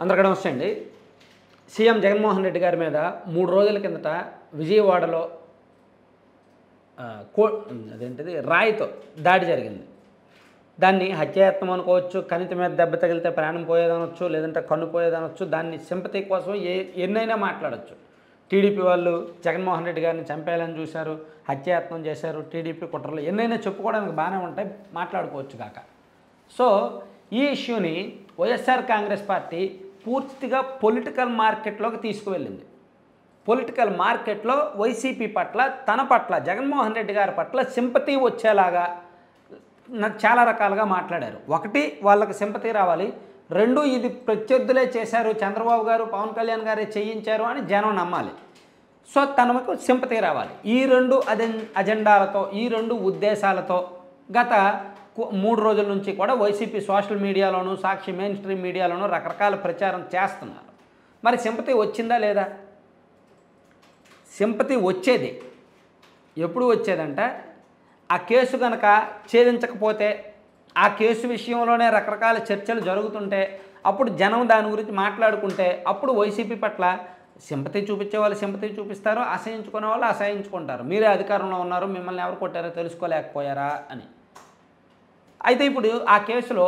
అందరికీ నమస్తే అండి. సీఎం జగన్మోహన్ రెడ్డి గారి మీద 3 రోజుల కిందట విజయవాడలో అదేంటిది రాయితో దాడి జరిగింది. దాన్ని హత్యాయత్నం అనుకోవచ్చు, కణితి మీద దెబ్బ తగిలితే ప్రాణం పోయేదనొచ్చు, లేదంటే కన్ను పోయేదనొచ్చు. దాన్ని సింపతి కోసం ఎన్నైనా మాట్లాడచ్చు. టీడీపీ వాళ్ళు జగన్మోహన్ రెడ్డి గారిని చంపేయాలని చూశారు, హత్యాయత్నం చేశారు, టీడీపీ కుట్రలు ఎన్నైనా చెప్పుకోవడానికి బాగానే ఉంటాయి, మాట్లాడుకోవచ్చు కాక. సో ఈ ఇష్యూని వైఎస్ఆర్ కాంగ్రెస్ పార్టీ పూర్తిగా పొలిటికల్ మార్కెట్లోకి తీసుకువెళ్ళింది. పొలిటికల్ మార్కెట్లో వైసీపీ పట్ల, తన పట్ల, జగన్మోహన్ రెడ్డి గారి పట్ల సింపతి వచ్చేలాగా చాలా రకాలుగా మాట్లాడారు. ఒకటి, వాళ్ళకి సింపతి రావాలి. 2, ఇది ప్రత్యర్థులే చేశారు, చంద్రబాబు గారు, పవన్ కళ్యాణ్ గారే చేయించారు అని జనం నమ్మాలి. సో తనకు సింపతి రావాలి. ఈ 2 అజెండాలతో, ఈ 2 ఉద్దేశాలతో గత 3 రోజుల నుంచి కూడా వైసీపీ సోషల్ మీడియాలోనూ, సాక్షి మెయిన్ స్ట్రీమ్ మీడియాలోనూ రకరకాల ప్రచారం చేస్తున్నారు. మరి సింపతి వచ్చిందా లేదా? సింపతి వచ్చేది ఎప్పుడు వచ్చేదంటే, ఆ కేసు కనుక ఛేదించకపోతే, ఆ కేసు విషయంలోనే రకరకాల చర్చలు జరుగుతుంటే, అప్పుడు జనం దాని గురించి మాట్లాడుకుంటే, అప్పుడు వైసీపీ పట్ల సింపతి చూపించే వాళ్ళు సింపతి చూపిస్తారు, అసహించుకునే వాళ్ళు అసహించుకుంటారు. మీరే అధికారంలో ఉన్నారు, మిమ్మల్ని ఎవరు కొట్టారో తెలుసుకోలేకపోయారా అని. అయితే ఇప్పుడు ఆ కేసులో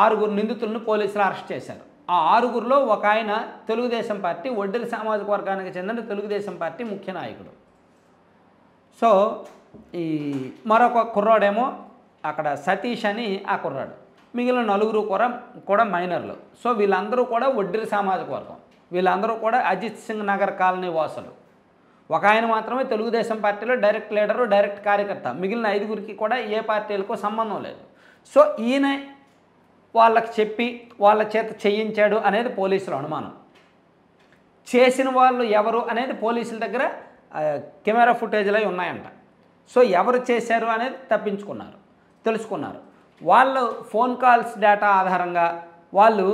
6 నిందితులను పోలీసులు అరెస్ట్ చేశారు. ఆ 6గురిలో ఒక ఆయన తెలుగుదేశం పార్టీ, ఒడ్డెర సామాజిక వర్గానికి చెందిన తెలుగుదేశం పార్టీ ముఖ్య నాయకుడు. సో ఈ మరొక కుర్రాడేమో అక్కడ సతీష్ అని ఆ కుర్రాడు, మిగిలిన 4 కూడా మైనర్లు. సో వీళ్ళందరూ కూడా ఒడ్డెర సామాజిక వర్గం, వీళ్ళందరూ కూడా అజిత్ సింగ్ నగర్ కాలనీ వాసులు. ఒక ఆయన మాత్రమే తెలుగుదేశం పార్టీలో డైరెక్ట్ లీడరు, డైరెక్ట్ కార్యకర్త. మిగిలిన 5గురికి కూడా ఏ పార్టీలకు సంబంధం లేదు. సో ఈయన వాళ్ళకి చెప్పి వాళ్ళ చేత చేయించాడు అనేది పోలీసుల అనుమానం. చేసిన వాళ్ళు ఎవరు అనేది పోలీసుల దగ్గర కెమెరా ఫుటేజ్లు అవి ఉన్నాయంట. సో ఎవరు చేశారు అనేది తెలుసుకున్నారు. వాళ్ళు ఫోన్ కాల్స్ డేటా ఆధారంగా వాళ్ళు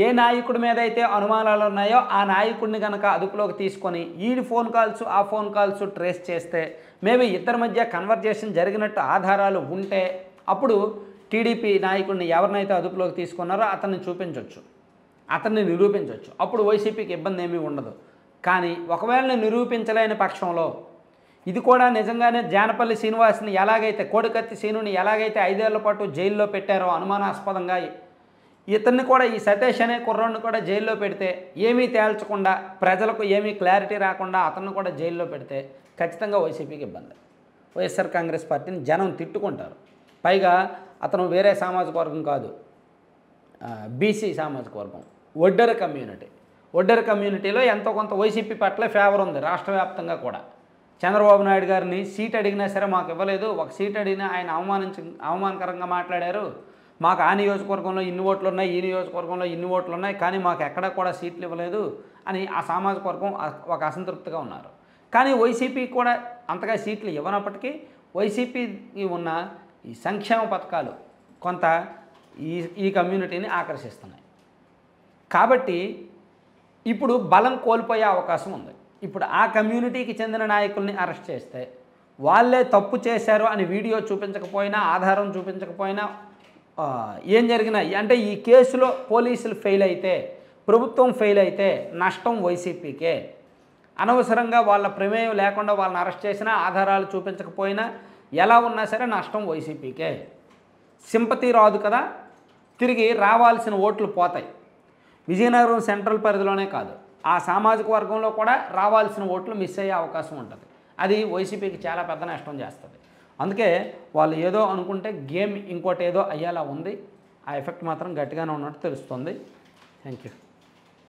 ఏ నాయకుడి మీద అయితే అనుమానాలు ఉన్నాయో ఆ నాయకుడిని కనుక అదుపులోకి తీసుకొని ఈడి ఫోన్ కాల్స్, ఆ ఫోన్ కాల్స్ ట్రేస్ చేస్తే, మేబీ ఇద్దరి మధ్య కన్వర్జేషన్ జరిగినట్టు ఆధారాలు ఉంటే, అప్పుడు టీడీపీ నాయకుడిని ఎవరినైతే అదుపులోకి తీసుకున్నారో అతన్ని చూపించవచ్చు, అతన్ని నిరూపించవచ్చు. అప్పుడు వైసీపీకి ఇబ్బంది ఏమీ ఉండదు. కానీ ఒకవేళ నిరూపించలేని పక్షంలో, ఇది కూడా నిజంగానే జానపల్లి శ్రీనివాస్ని ఎలాగైతే, కోడికత్తి శ్రీనుని ఎలాగైతే 5 ఏళ్ల పాటు జైల్లో పెట్టారో అనుమానాస్పదంగా, ఇతన్ని కూడా, ఈ సతీష్ అనే కుర్రాడిని కూడా జైల్లో పెడితే, ఏమీ తేల్చకుండా, ప్రజలకు ఏమీ క్లారిటీ రాకుండా అతన్ని కూడా జైల్లో పెడితే ఖచ్చితంగా వైసీపీకి ఇబ్బంది. వైఎస్ఆర్ కాంగ్రెస్ పార్టీని జనం తిట్టుకుంటారు. పైగా అతను వేరే సామాజిక వర్గం కాదు, బీసీ సామాజిక వర్గం, ఒడ్డెర కమ్యూనిటీ. ఒడ్డెర కమ్యూనిటీలో ఎంతో కొంత వైసీపీ పట్ల ఫేవర్ ఉంది రాష్ట్ర వ్యాప్తంగా కూడా. చంద్రబాబు నాయుడు గారిని సీట్ అడిగినా సరే మాకు ఇవ్వలేదు, ఒక సీట్ అడిగినా ఆయన అవమానకరంగా మాట్లాడారు. మాకు ఆ నియోజకవర్గంలో ఇన్ని ఓట్లు ఉన్నాయి, ఈ నియోజకవర్గంలో ఇన్ని ఓట్లు ఉన్నాయి, కానీ మాకు ఎక్కడా కూడా సీట్లు ఇవ్వలేదు అని ఆ సామాజిక వర్గం ఒక అసంతృప్తిగా ఉన్నారు. కానీ వైసీపీ కూడా అంతగా సీట్లు ఇవ్వనప్పటికీ వైసీపీకి ఉన్న ఈ సంక్షేమ పథకాలు కొంత ఈ కమ్యూనిటీని ఆకర్షిస్తున్నాయి. కాబట్టి ఇప్పుడు బలం కోల్పోయే అవకాశం ఉంది. ఇప్పుడు ఆ కమ్యూనిటీకి చెందిన నాయకుల్ని అరెస్ట్ చేస్తే, వాళ్ళే తప్పు చేశారు అని వీడియో చూపించకపోయినా, ఆధారం చూపించకపోయినా, ఏం జరిగినా, అంటే ఈ కేసులో పోలీసులు ఫెయిల్ అయితే, ప్రభుత్వం ఫెయిల్ అయితే నష్టం వైసీపీకే. అనవసరంగా వాళ్ళ ప్రమేయం లేకుండా వాళ్ళని అరెస్ట్ చేసినా, ఆధారాలు చూపించకపోయినా, ఎలా ఉన్నా సరే నష్టం వైసీపీకే. సింపతి రాదు కదా, తిరిగి రావాల్సిన ఓట్లు పోతాయి. విజయనగరం సెంట్రల్ పరిధిలోనే కాదు, ఆ సామాజిక వర్గంలో కూడా రావాల్సిన ఓట్లు మిస్ అయ్యే అవకాశం ఉంటుంది. అది వైసీపీకి చాలా పెద్ద నష్టం చేస్తుంది. అందుకే వాళ్ళు ఏదో అనుకుంటే గేమ్ ఇంకోటి ఏదో అయ్యేలా ఉంది. ఆ ఎఫెక్ట్ మాత్రం గట్టిగానే ఉన్నట్టు తెలుస్తుంది. Thank you.